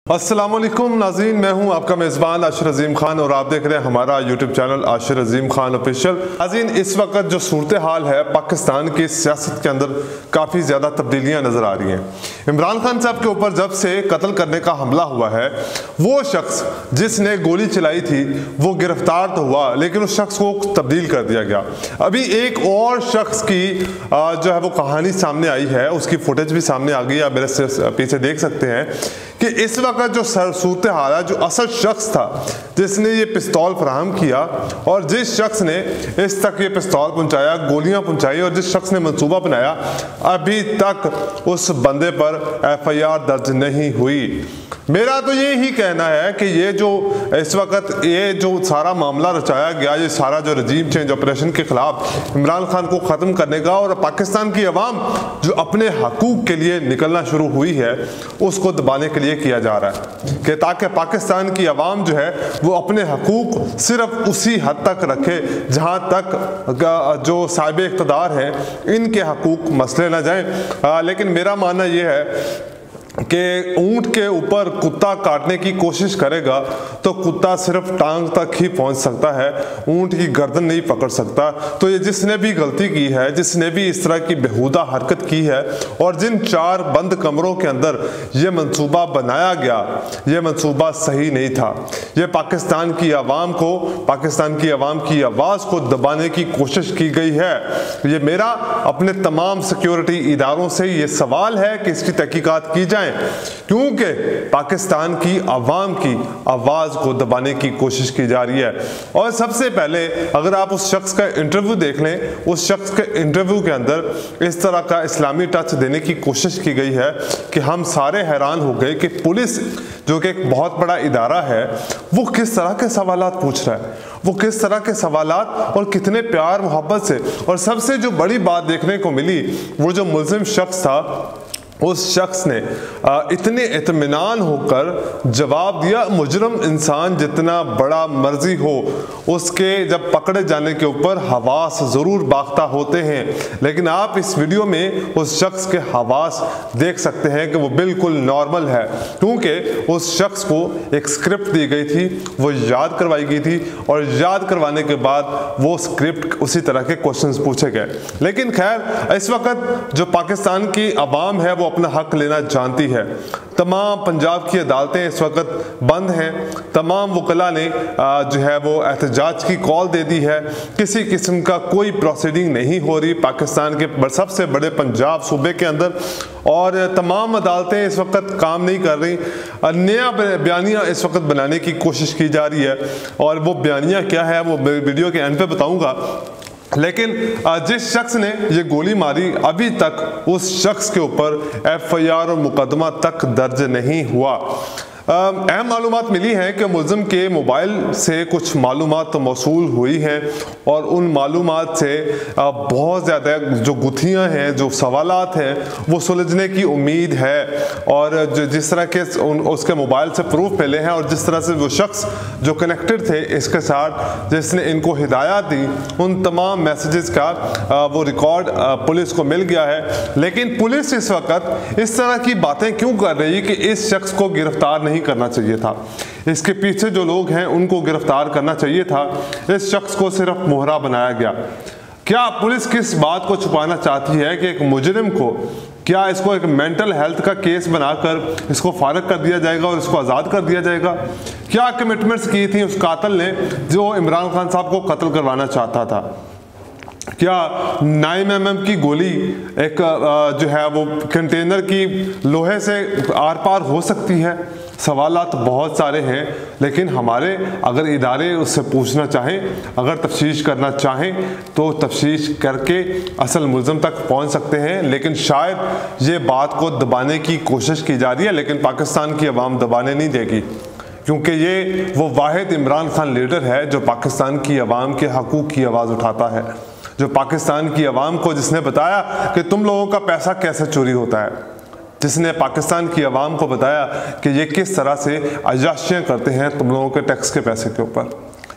अस्सलाम वालेकुम नाज़रीन, मैं हूं आपका मेज़बान आशिर अज़ीम खान और आप देख रहे हैं हमारा यूट्यूब चैनल आशिर अज़ीम खान ऑफिशियल। नाज़रीन, इस वक्त जो सूरत हाल है पाकिस्तान की सियासत के अंदर काफ़ी ज़्यादा तब्दीलियां नज़र आ रही हैं। इमरान खान साहब के ऊपर जब से कत्ल करने का हमला हुआ है, वो शख्स जिसने गोली चलाई थी वो गिरफ्तार तो हुआ, लेकिन उस शख्स को तब्दील कर दिया गया। अभी एक और शख्स की जो है वो कहानी सामने आई है, उसकी फुटेज भी सामने आ गई, आप मेरे पीछे देख सकते हैं कि इस वक्त जो सूरत हाल है, जो असल शख्स था जिसने ये पिस्तौल फराहम किया और जिस शख्स ने इस तक ये पिस्तौल पहुंचाया, गोलियां पहुंचाई और जिस शख्स ने मंसूबा बनाया, अभी तक उस बंदे पर FIR दर्ज नहीं हुई। मेरा तो ये ही कहना है कि ये जो इस वक्त ये जो सारा मामला रचाया गया, ये सारा जो रजीम चेंज ऑपरेशन के खिलाफ इमरान खान को ख़त्म करने का और पाकिस्तान की अवाम जो अपने हकूक़ के लिए निकलना शुरू हुई है उसको दबाने के लिए किया जा रहा है कि ताकि पाकिस्तान की अवाम जो है वो अपने हकूक़ सिर्फ उसी हद तक रखे जहाँ तक जो साहिब इक़्तिदार हैं इनके हकूक़ मसले ना जाएँ। लेकिन मेरा मानना ये है कि ऊंट के ऊपर कुत्ता काटने की कोशिश करेगा तो कुत्ता सिर्फ टांग तक ही पहुंच सकता है, ऊंट की गर्दन नहीं पकड़ सकता। तो ये जिसने भी गलती की है, जिसने भी इस तरह की बेहुदा हरकत की है और जिन 4 बंद कमरों के अंदर ये मंसूबा बनाया गया, ये मंसूबा सही नहीं था। ये पाकिस्तान की आवाम को, पाकिस्तान की आवाम की आवाज़ को दबाने की कोशिश की गई है। ये मेरा अपने तमाम सिक्योरिटी इदारों से ये सवाल है कि इसकी तहकीकात की जाए, क्योंकि पाकिस्तान की आवाम की आवाज़ को दबाने की कोशिश की जा रही है। और सबसे पहले अगर आप उस शख्स का इंटरव्यू देख लें, उस शख्स के इंटरव्यू के अंदर इस तरह का इस्लामी टच देने की कोशिश की गई है कि हम सारे हैरान हो गए कि पुलिस जो कि एक बहुत बड़ा इदारा है वो किस तरह के सवालात पूछ रहा है, वो किस तरह के सवालात और कितने प्यार मोहब्बत से। और सबसे जो बड़ी बात देखने को मिली, वो जो मुल्ज़िम शख्स था उस शख्स ने इतने इत्मीनान होकर जवाब दिया। मुजरम इंसान जितना बड़ा मर्जी हो उसके जब पकड़े जाने के ऊपर हवास ज़रूर बाख्ता होते हैं, लेकिन आप इस वीडियो में उस शख्स के हवास देख सकते हैं कि वो बिल्कुल नॉर्मल है, क्योंकि उस शख्स को एक स्क्रिप्ट दी गई थी, वो याद करवाई गई थी और याद करवाने के बाद वो स्क्रिप्ट उसी तरह के क्वेश्चंस पूछे गए। लेकिन खैर, इस वक्त जो पाकिस्तान की आवाम है वो अपना हक लेना जानती है। तमाम पंजाब की अदालतें इस वक्त बंद हैं, तमाम वकला ने जो है वो एहतजाज की कॉल दे दी है। किसी किस्म का कोई प्रोसीडिंग नहीं हो रही पाकिस्तान के सबसे बड़े पंजाब सूबे के अंदर, और तमाम अदालतें इस वक्त काम नहीं कर रही। नया बयानिया इस वक्त बनाने की कोशिश की जा रही है और वो बयानिया क्या है वो वीडियो के एंड पे बताऊंगा। लेकिन जिस शख्स ने ये गोली मारी, अभी तक उस शख्स के ऊपर FIR और मुकदमा तक दर्ज नहीं हुआ। अहम मालूमात मिली हैं कि मुल्ज़िम के मोबाइल से कुछ मालूमात मौसूल हुई हैं और उन मालूमात से बहुत ज़्यादा जो गुत्थियाँ हैं, जो सवालात हैं, वो सुलझने की उम्मीद है। और जिस तरह के उसके मोबाइल से प्रूफ मिले हैं और जिस तरह से वो शख्स जो कनेक्टेड थे इसके साथ, जिसने इनको हिदायत दी, उन तमाम मैसेजेस का वो रिकॉर्ड पुलिस को मिल गया है। लेकिन पुलिस इस वक्त इस तरह की बातें क्यों कर रही है कि इस शख्स को गिरफ्तार नहीं करना चाहिए था, इसके पीछे जो लोग हैं उनको गिरफ्तार करना चाहिए था, इस शख्स को सिर्फ मोहरा बनाया गया। क्या पुलिस किस बात को छुपाना चाहती है कि एक मुजरिम को, क्या इसको एक मेंटल हेल्थ का केस बनाकर इसको फारग कर दिया जाएगा और इसको आज़ाद कर दिया जाएगा? क्या कमिटमेंट्स की थी उस कातिल ने जो इमरान खान साहब को कत्ल करवाना चाहता था? क्या 9mm की गोली एक जो है वो कंटेनर की लोहे से आर पार हो सकती है? सवालात बहुत सारे हैं, लेकिन हमारे अगर इदारे उससे पूछना चाहें, अगर तफ्तीश करना चाहें तो तफ्तीश करके असल मुल्ज़िम तक पहुंच सकते हैं। लेकिन शायद ये बात को दबाने की कोशिश की जा रही है, लेकिन पाकिस्तान की आवाम दबाने नहीं देगी, क्योंकि ये वो वाहिद इमरान खान लीडर है जो पाकिस्तान की आवाम के हकूक़ की आवाज़ उठाता है, जो पाकिस्तान की आवाम को जिसने बताया कि तुम लोगों का पैसा कैसे चोरी होता है, जिसने पाकिस्तान की आवाम को बताया कि ये किस तरह से अयाशियाँ करते हैं तुम लोगों के टैक्स के पैसे के ऊपर,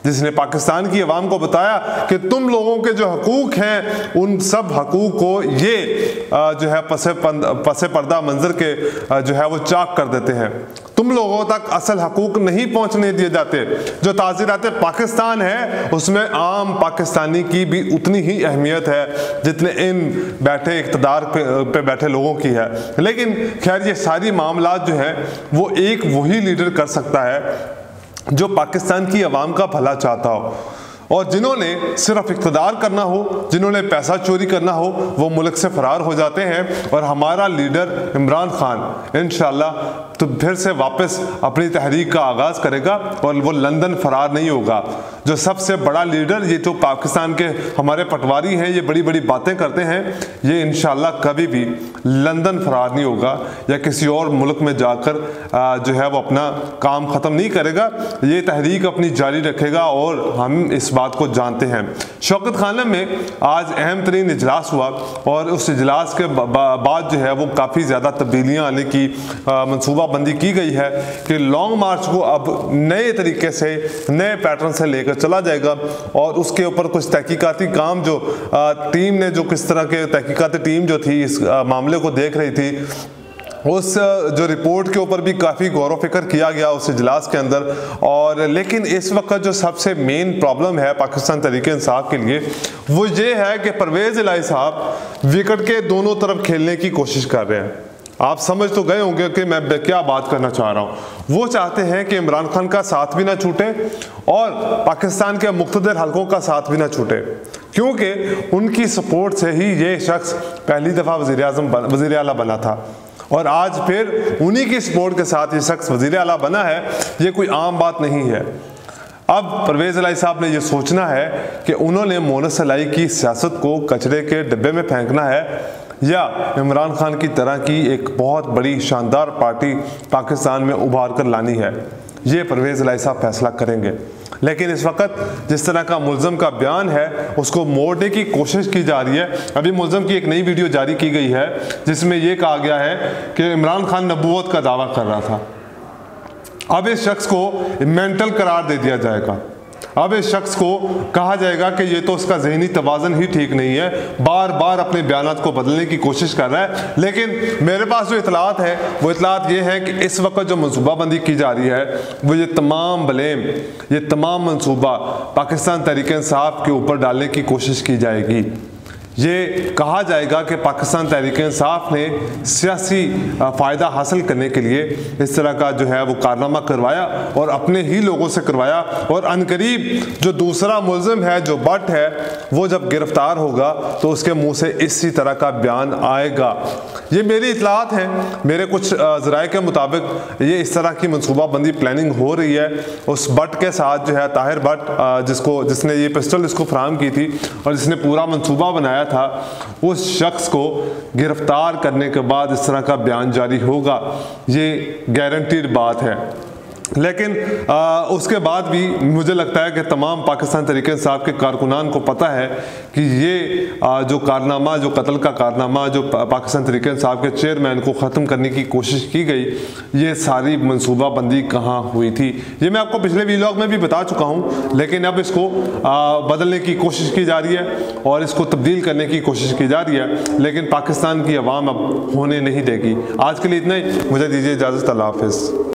जिसने पाकिस्तान की आवाम को बताया कि तुम लोगों के जो हकूक़ हैं उन सब हकूक़ को ये जो है पसे पर्दा मंजर के जो है वो चाक कर देते हैं। तुम लोगों तक असल हकूक नहीं पहुंचने दिए जाते। जो ताज़ीरात पाकिस्तान है उसमें आम पाकिस्तानी की भी उतनी ही अहमियत है जितने इन बैठे इक़्तिदार पे बैठे लोगों की है। लेकिन खैर ये सारी मामलात जो है वो एक वही लीडर कर सकता है जो पाकिस्तान की आवाम का भला चाहता हो, और जिन्होंने सिर्फ इक़्तिदार करना हो, जिन्होंने पैसा चोरी करना हो, वो मुल्क से फरार हो जाते हैं। और हमारा लीडर इमरान खान इंशाअल्लाह तो फिर से वापस अपनी तहरीक का आगाज़ करेगा और वो लंदन फरार नहीं होगा। जो सबसे बड़ा लीडर ये जो पाकिस्तान के हमारे पटवारी हैं, ये बड़ी बड़ी बातें करते हैं, ये इंशाअल्लाह कभी भी लंदन फरार नहीं होगा या किसी और मुल्क में जाकर जो है वो अपना काम ख़त्म नहीं करेगा। ये तहरीक अपनी जारी रखेगा और हम इस बात को जानते हैं। शौकत खाना में आज अहम तरीन इजलास हुआ और उस इजलास के बाद जो है वो काफ़ी ज़्यादा तब्दीलियाँ आने की मनसूबाबंदी की गई है कि लॉन्ग मार्च को अब नए तरीके से, नए पैटर्न से लेकर चला जाएगा और उसके ऊपर कुछ तहकीकाती काम जो टीम ने, जो किस तरह के तहकीकाती टीम जो थी इस मामले को देख रही थी, उस जो रिपोर्ट के ऊपर भी काफ़ी गौर व फिक्र किया गया उस इजलास के अंदर। और लेकिन इस वक्त जो सबसे मेन प्रॉब्लम है पाकिस्तान तहरीक इंसाफ के लिए वो ये है कि परवेज़ इलाही साहब विकेट के दोनों तरफ खेलने की कोशिश कर रहे हैं। आप समझ तो गए होंगे कि मैं क्या बात करना चाह रहा हूँ। वो चाहते हैं कि इमरान खान का साथ भी ना छूटे और पाकिस्तान के मुख्तलिफ हलकों का साथ भी ना छूटे, क्योंकि उनकी सपोर्ट से ही ये शख्स पहली दफ़ा वज़ीर आला बना था और आज फिर उन्हीं की सपोर्ट के साथ ये शख्स वज़ीर आला बना है। ये कोई आम बात नहीं है। अब परवेज़ इलाही साहब ने ये सोचना है कि उन्होंने मोनस इलाही की सियासत को कचरे के डिब्बे में फेंकना है या इमरान खान की तरह की एक बहुत बड़ी शानदार पार्टी पाकिस्तान में उभार कर लानी है। ये परवेज़ इलाही साहब फैसला करेंगे। लेकिन इस वक्त जिस तरह का मुल्ज़म का बयान है उसको मोड़ने की कोशिश की जा रही है। अभी मुल्ज़म की एक नई वीडियो जारी की गई है जिसमें यह कहा गया है कि इमरान खान नबूवत का दावा कर रहा था। अब इस शख्स को मेंटल करार दे दिया जाएगा। अब इस शख्स को कहा जाएगा कि ये तो उसका ज़हनी तवाज़न ही ठीक नहीं है, बार बार अपने बयानात को बदलने की कोशिश कर रहा है। लेकिन मेरे पास जो इतलात है वो इतलात ये है कि इस वक्त जो मनसूबाबंदी की जा रही है वो ये तमाम ब्लेम, ये तमाम मनसूबा पाकिस्तान तहरीक इंसाफ के ऊपर डालने की कोशिश की जाएगी। ये कहा जाएगा कि पाकिस्तान तहरीक इंसाफ ने सियासी फ़ायदा हासिल करने के लिए इस तरह का जो है वो कारनामा करवाया और अपने ही लोगों से करवाया, और अनकरीब जो दूसरा मुल्ज़िम है जो बट है वो जब गिरफ्तार होगा तो उसके मुंह से इसी तरह का बयान आएगा। ये मेरी इतलात है, मेरे कुछ ज़राए के मुताबिक ये इस तरह की मनसूबाबंदी प्लानिंग हो रही है। उस बट के साथ जो है ताहिर बट जिसने ये पिस्टल इसको फराहम की थी और जिसने पूरा मनसूबा बनाया था, उस शख्स को गिरफ्तार करने के बाद इस तरह का बयान जारी होगा, ये गारंटीड बात है। लेकिन उसके बाद भी मुझे लगता है कि तमाम पाकिस्तान तहरीक इंसाफ के कारकुनान को पता है कि ये जो कारनामा, जो कत्ल का कारनामा जो पाकिस्तान तहरीक इंसाफ के चेयरमैन को ख़त्म करने की कोशिश की गई, ये सारी मनसूबाबंदी कहाँ हुई थी। ये मैं आपको पिछले वीलॉग में भी बता चुका हूँ, लेकिन अब इसको बदलने की कोशिश की जा रही है और इसको तब्दील करने की कोशिश की जा रही है, लेकिन पाकिस्तान की आवाम अब होने नहीं देगी। आज के लिए इतना ही, मुझे दीजिए इजाज़त। अल्लाह हाफ़िज़।